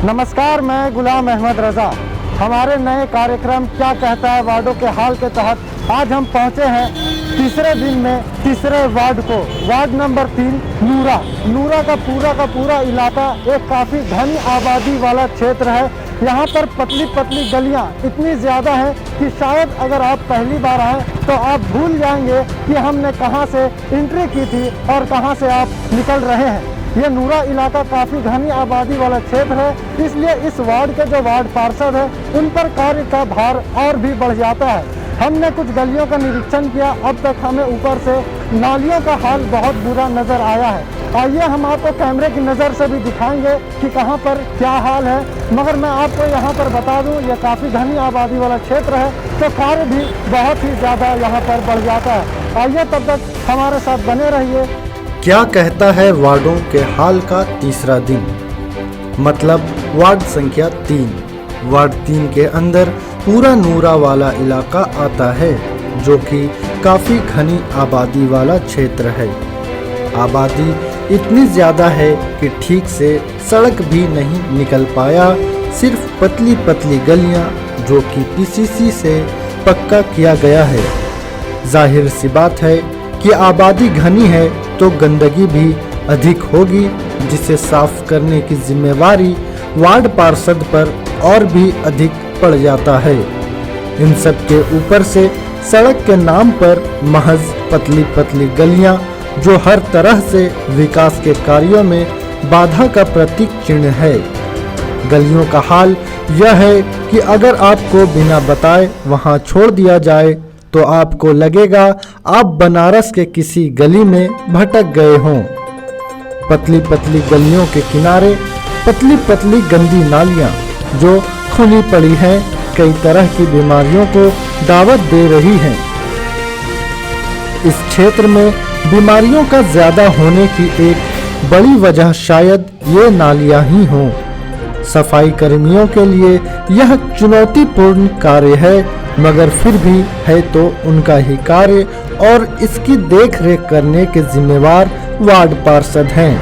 नमस्कार, मैं गुलाम अहमद रज़ा। हमारे नए कार्यक्रम क्या कहता है वार्डों के हाल के तहत आज हम पहुंचे हैं तीसरे दिन में तीसरे वार्ड को, वार्ड नंबर 3 नूरा का पूरा इलाका एक काफ़ी घनी आबादी वाला क्षेत्र है। यहाँ पर पतली पतली गलियाँ इतनी ज़्यादा हैं कि शायद अगर आप पहली बार आए तो आप भूल जाएंगे कि हमने कहाँ से एंट्री की थी और कहाँ से आप निकल रहे हैं। ये नूरा इलाका काफ़ी घनी आबादी वाला क्षेत्र है, इसलिए इस वार्ड के जो वार्ड पार्षद है उन पर कार्य का भार और भी बढ़ जाता है। हमने कुछ गलियों का निरीक्षण किया, अब तक हमें ऊपर से नालियों का हाल बहुत बुरा नज़र आया है। आइए हम आपको कैमरे की नज़र से भी दिखाएंगे कि कहाँ पर क्या हाल है, मगर मैं आपको यहाँ पर बता दूँ ये काफ़ी घनी आबादी वाला क्षेत्र है तो कार्य भी बहुत ही ज़्यादा यहाँ पर बढ़ जाता है। आइए तब तक हमारे साथ बने रहिए। क्या कहता है वार्डों के हाल का तीसरा दिन, मतलब वार्ड संख्या 3। वार्ड 3 के अंदर पूरा नूरा वाला इलाका आता है जो कि काफ़ी घनी आबादी वाला क्षेत्र है। आबादी इतनी ज़्यादा है कि ठीक से सड़क भी नहीं निकल पाया, सिर्फ पतली पतली गलियां जो कि पीसीसी से पक्का किया गया है। जाहिर सी बात है कि आबादी घनी है तो गंदगी भी अधिक होगी, जिसे साफ करने की जिम्मेवारी वार्ड पार्षद पर और भी अधिक पड़ जाता है। इन सब के ऊपर से सड़क के नाम पर महज पतली पतली गलियां जो हर तरह से विकास के कार्यों में बाधा का प्रतीक चिन्ह है। गलियों का हाल यह है कि अगर आपको बिना बताए वहां छोड़ दिया जाए तो आपको लगेगा आप बनारस के किसी गली में भटक गए हों। पतली पतली गलियों के किनारे पतली पतली गंदी नालियां जो खुली पड़ी हैं कई तरह की बीमारियों को दावत दे रही हैं। इस क्षेत्र में बीमारियों का ज्यादा होने की एक बड़ी वजह शायद ये नालियां ही हों। सफाई कर्मियों के लिए यह चुनौतीपूर्ण कार्य है, मगर फिर भी है तो उनका ही कार्य और इसकी देख रेख करने के जिम्मेवार वार्ड पार्षद हैं।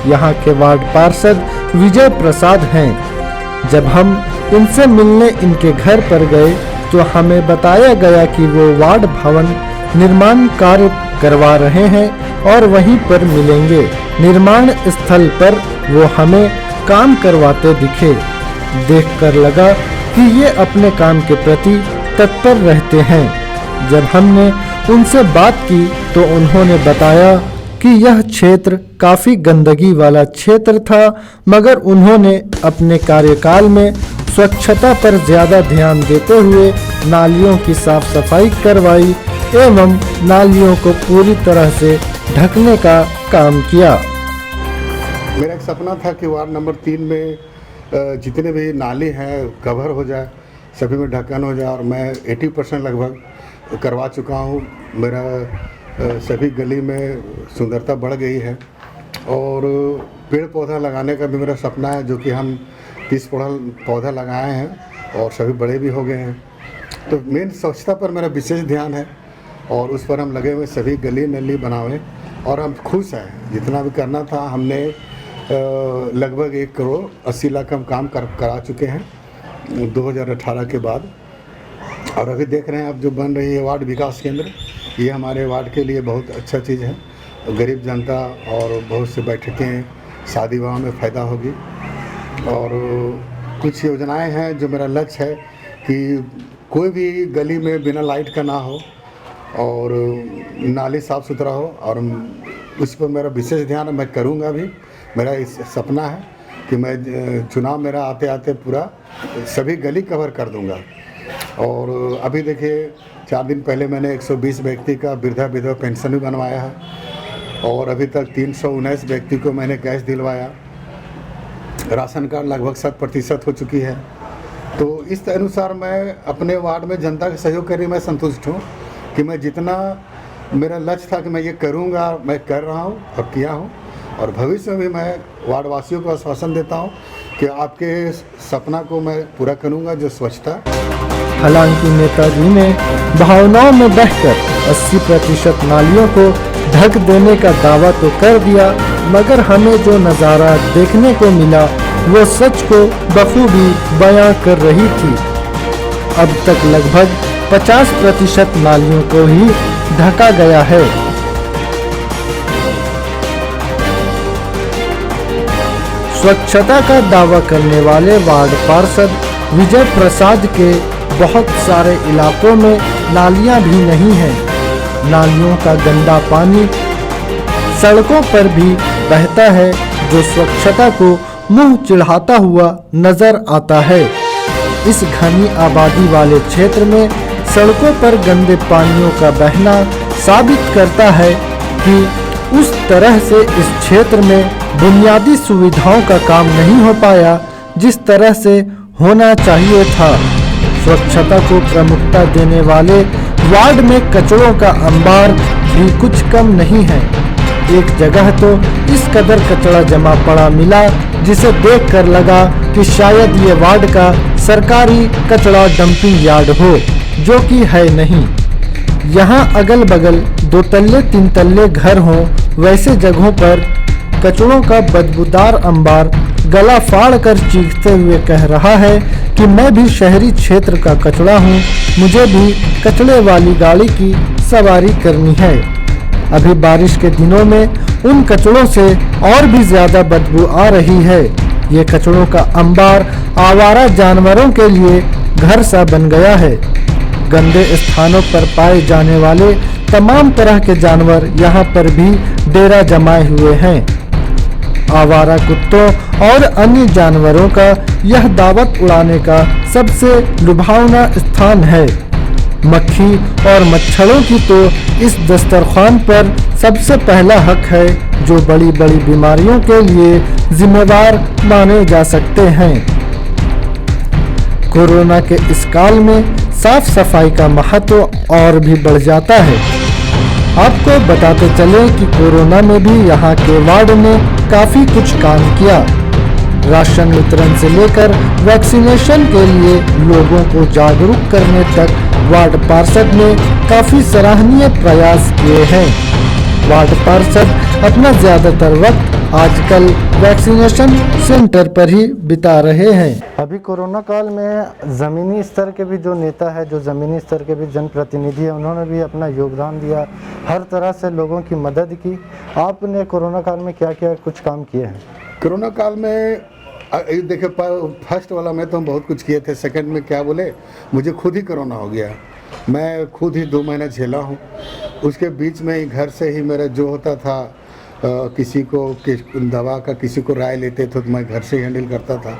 यहाँ के वार्ड पार्षद विजय प्रसाद हैं। जब हम इनसे मिलने इनके घर पर गए तो हमें बताया गया कि वो वार्ड भवन निर्माण कार्य करवा रहे हैं और वहीं पर मिलेंगे। निर्माण स्थल पर वो हमें काम करवाते दिखे। देखकर लगा कि ये अपने काम के प्रति तत्पर रहते हैं। जब हमने उनसे बात की तो उन्होंने बताया कि यह क्षेत्र काफ़ी गंदगी वाला क्षेत्र था, मगर उन्होंने अपने कार्यकाल में स्वच्छता पर ज़्यादा ध्यान देते हुए नालियों की साफ सफाई करवाई एवं नालियों को पूरी तरह से ढकने का काम किया। मेरा एक सपना था कि वार्ड नंबर 3 में जितने भी नाली हैं कवर हो जाए, सभी में ढक्कन हो जाए, और मैं 80% लगभग करवा चुका हूँ। मेरा सभी गली में सुंदरता बढ़ गई है और पेड़ पौधा लगाने का भी मेरा सपना है, जो कि हम 30 पौधा लगाए हैं और सभी बड़े भी हो गए हैं। तो मेन स्वच्छता पर मेरा विशेष ध्यान है और उस पर हम लगे हुए, सभी गली नली बनाए और हम खुश हैं। जितना भी करना था हमने लगभग 1 करोड़ 80 लाख हम काम करा चुके हैं 2018 के बाद। और अभी देख रहे हैं अब जो बन रही है वार्ड विकास केंद्र, ये हमारे वार्ड के लिए बहुत अच्छा चीज़ है। गरीब जनता और बहुत से बैठकें, शादी विवाह में फ़ायदा होगी। और कुछ योजनाएं हैं जो मेरा लक्ष्य है कि कोई भी गली में बिना लाइट का ना हो और नाली साफ़ सुथरा हो, और उस पर मेरा विशेष ध्यान मैं करूँगा भी। मेरा इस सपना है कि मैं चुनाव मेरा आते आते पूरा सभी गली कवर कर दूंगा। और अभी देखिए 4 दिन पहले मैंने 120 व्यक्ति का वृद्धा विधवा पेंशन भी बनवाया है और अभी तक 319 व्यक्ति को मैंने गैस दिलवाया। राशन कार्ड लगभग 100% हो चुकी है। तो इस अनुसार मैं अपने वार्ड में जनता के सहयोग कर मैं संतुष्ट हूँ कि मैं जितना मेरा लक्ष्य था कि मैं ये करूँगा, मैं कर रहा हूँ और किया हूँ। और भविष्य में भी मैं वार्डवासियों को आश्वासन देता हूँ कि आपके सपना को मैं पूरा करूँगा, जो स्वच्छता। हालांकि नेताजी ने भावनाओं में बहकर 80% नालियों को ढक देने का दावा तो कर दिया, मगर हमें जो नज़ारा देखने को मिला वो सच को बखूबी बयां कर रही थी। अब तक लगभग 50% नालियों को ही ढका गया है। स्वच्छता का दावा करने वाले वार्ड पार्षद विजय प्रसाद के बहुत सारे इलाकों में नालियां भी नहीं हैं। नालियों का गंदा पानी सड़कों पर भी बहता है, जो स्वच्छता को मुंह चिढ़ाता हुआ नजर आता है। इस घनी आबादी वाले क्षेत्र में सड़कों पर गंदे पानियों का बहना साबित करता है कि उस तरह से इस क्षेत्र में बुनियादी सुविधाओं का काम नहीं हो पाया जिस तरह से होना चाहिए था। स्वच्छता को प्रमुखता देने वाले वार्ड में कचरों का अंबार भी कुछ कम नहीं है। एक जगह तो इस कदर कचरा जमा पड़ा मिला जिसे देखकर लगा कि शायद ये वार्ड का सरकारी कचरा डंपिंग यार्ड हो, जो कि है नहीं। यहाँ अगल बगल 2 तल्ले 3 तल्ले घर हों, वैसे जगहों पर कचरों का बदबूदार अंबार गला फाड़ कर चीखते हुए कह रहा है कि मैं भी शहरी क्षेत्र का कचरा हूँ, मुझे भी कचरे वाली गाड़ी की सवारी करनी है। अभी बारिश के दिनों में उन कचरों से और भी ज्यादा बदबू आ रही है। ये कचरों का अंबार आवारा जानवरों के लिए घर सा बन गया है। गंदे स्थानों पर पाए जाने वाले तमाम तरह के जानवर यहाँ पर भी डेरा जमाए हुए हैं। आवारा कुत्तों और अन्य जानवरों का यह दावत उड़ाने का सबसे लुभावना स्थान है। मक्खी और मच्छरों की तो इस दस्तरखान पर सबसे पहला हक है, जो बड़ी बड़ी बीमारियों के लिए जिम्मेवार माने जा सकते हैं। कोरोना के इस काल में साफ सफाई का महत्व और भी बढ़ जाता है। आपको बताते चले कि कोरोना में भी यहाँ के वार्ड ने काफी कुछ काम किया। राशन वितरण से लेकर वैक्सीनेशन के लिए लोगों को जागरूक करने तक वार्ड पार्षद ने काफी सराहनीय प्रयास किए हैं। वार्ड पार्षद अपना ज्यादातर वक्त आजकल वैक्सीनेशन सेंटर पर ही बिता रहे हैं। अभी कोरोना काल में ज़मीनी स्तर के भी जो नेता है, जो ज़मीनी स्तर के भी जनप्रतिनिधि है, उन्होंने भी अपना योगदान दिया, हर तरह से लोगों की मदद की। आपने कोरोना काल में क्या क्या कुछ काम किए हैं? कोरोना काल में देखिए, फर्स्ट वाला में तो हम बहुत कुछ किए थे। सेकंड में क्या बोले, मुझे खुद ही कोरोना हो गया। मैं खुद ही 2 महीने झेला हूँ। उसके बीच में ही घर से ही मेरा जो होता था, किसी को दवा का किसी को राय लेते थे तो मैं घर से हैंडल करता था।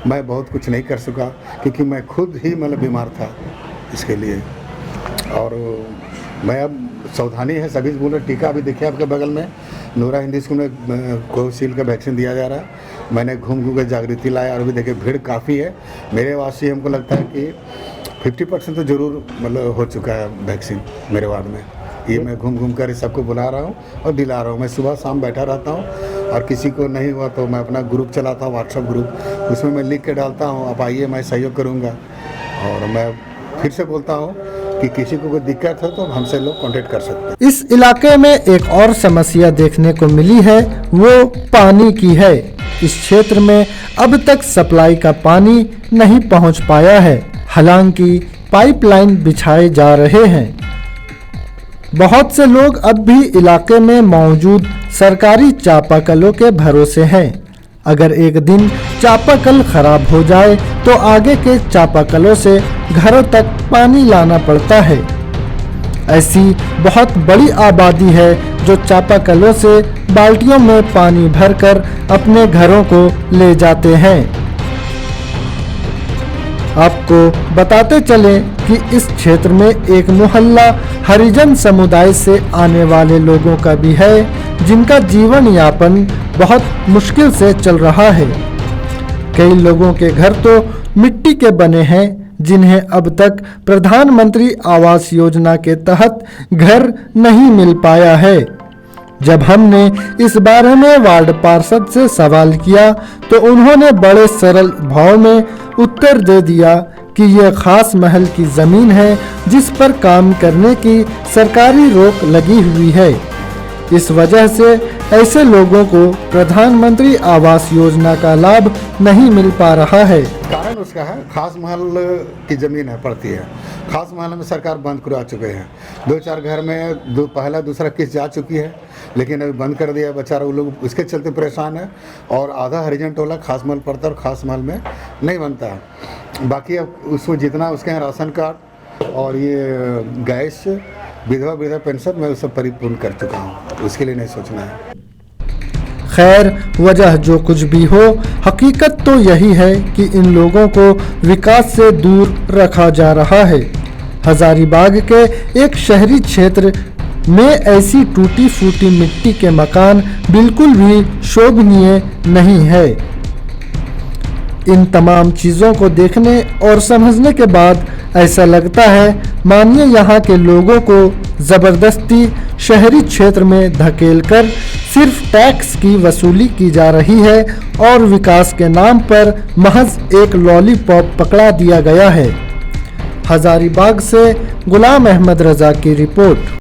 मैं बहुत कुछ नहीं कर सका क्योंकि मैं खुद ही मतलब बीमार था इसके लिए। और मैं अब सावधानी है, सभी बोल रहे टीका भी देखिए आपके बगल में नूरा हिंदी स्कूल में कोविशील्ड का वैक्सीन दिया जा रहा है। मैंने घूम घूम कर जागृति लाया और अभी देखिए भीड़ काफ़ी है। मेरे वासी हमको लगता है कि 50% तो ज़रूर मतलब हो चुका है वैक्सीन मेरे वार्ड में। ये मैं घूम घूम कर सबको बुला रहा हूँ और दिला रहा हूँ। मैं सुबह शाम बैठा रहता हूँ और किसी को नहीं हुआ तो मैं अपना ग्रुप चलाता हूँ, व्हाट्सएप ग्रुप, उसमें मैं लिख के डालता हूँ, आप आइए, मैं सहयोग करूँगा। और मैं फिर से बोलता हूँ कि किसी को कोई दिक्कत है तो हमसे लोग कांटेक्ट कर सकते हैं। इस इलाके में एक और समस्या देखने को मिली है, वो पानी की है। इस क्षेत्र में अब तक सप्लाई का पानी नहीं पहुंच पाया है, हालांकि पाइपलाइन बिछाए जा रहे हैं। बहुत से लोग अब भी इलाके में मौजूद सरकारी चापाकलों के भरोसे हैं। अगर एक दिन चापाकल खराब हो जाए तो आगे के चापाकलों से घरों तक पानी लाना पड़ता है। ऐसी बहुत बड़ी आबादी है जो चापाकलों से बाल्टियों में पानी भरकर अपने घरों को ले जाते हैं। आपको बताते चलें कि इस क्षेत्र में एक मोहल्ला हरिजन समुदाय से आने वाले लोगों का भी है, जिनका जीवन यापन बहुत मुश्किल से चल रहा है। कई लोगों के घर तो मिट्टी के बने हैं, जिन्हें अब तक प्रधानमंत्री आवास योजना के तहत घर नहीं मिल पाया है। जब हमने इस बारे में वार्ड पार्षद से सवाल किया तो उन्होंने बड़े सरल भाव में उत्तर दे दिया कि यह खास महल की जमीन है जिस पर काम करने की सरकारी रोक लगी हुई है। इस वजह से ऐसे लोगों को प्रधानमंत्री आवास योजना का लाभ नहीं मिल पा रहा है। कारण उसका है खास महल की ज़मीन है पड़ती है, खास महल में सरकार बंद करवा चुके हैं। 2-4 घर में पहला दूसरा किस्त जा चुकी है, लेकिन अभी बंद कर दिया। बेचारा वो लोग इसके चलते परेशान है। और आधा हरिजन टोला खास महल पड़ता है और खास महल में नहीं बनता है। बाकी अब उसमें जितना उसके यहाँ राशन कार्ड और ये गैस, विधवा पेंशन, मैं उसे परिपूर्ण कर चुका हूँ, उसके लिए नहीं सोचना है। खैर, वजह जो कुछ भी हो, हकीकत तो यही है कि इन लोगों को विकास से दूर रखा जा रहा है। हजारीबाग के एक शहरी क्षेत्र में ऐसी टूटी फूटी मिट्टी के मकान बिल्कुल भी शोभनीय नहीं है। इन तमाम चीज़ों को देखने और समझने के बाद ऐसा लगता है मानिए यहाँ के लोगों को ज़बरदस्ती शहरी क्षेत्र में धकेलकर सिर्फ टैक्स की वसूली की जा रही है और विकास के नाम पर महज एक लॉलीपॉप पकड़ा दिया गया है। हजारीबाग से गुलाम अहमद रजा की रिपोर्ट।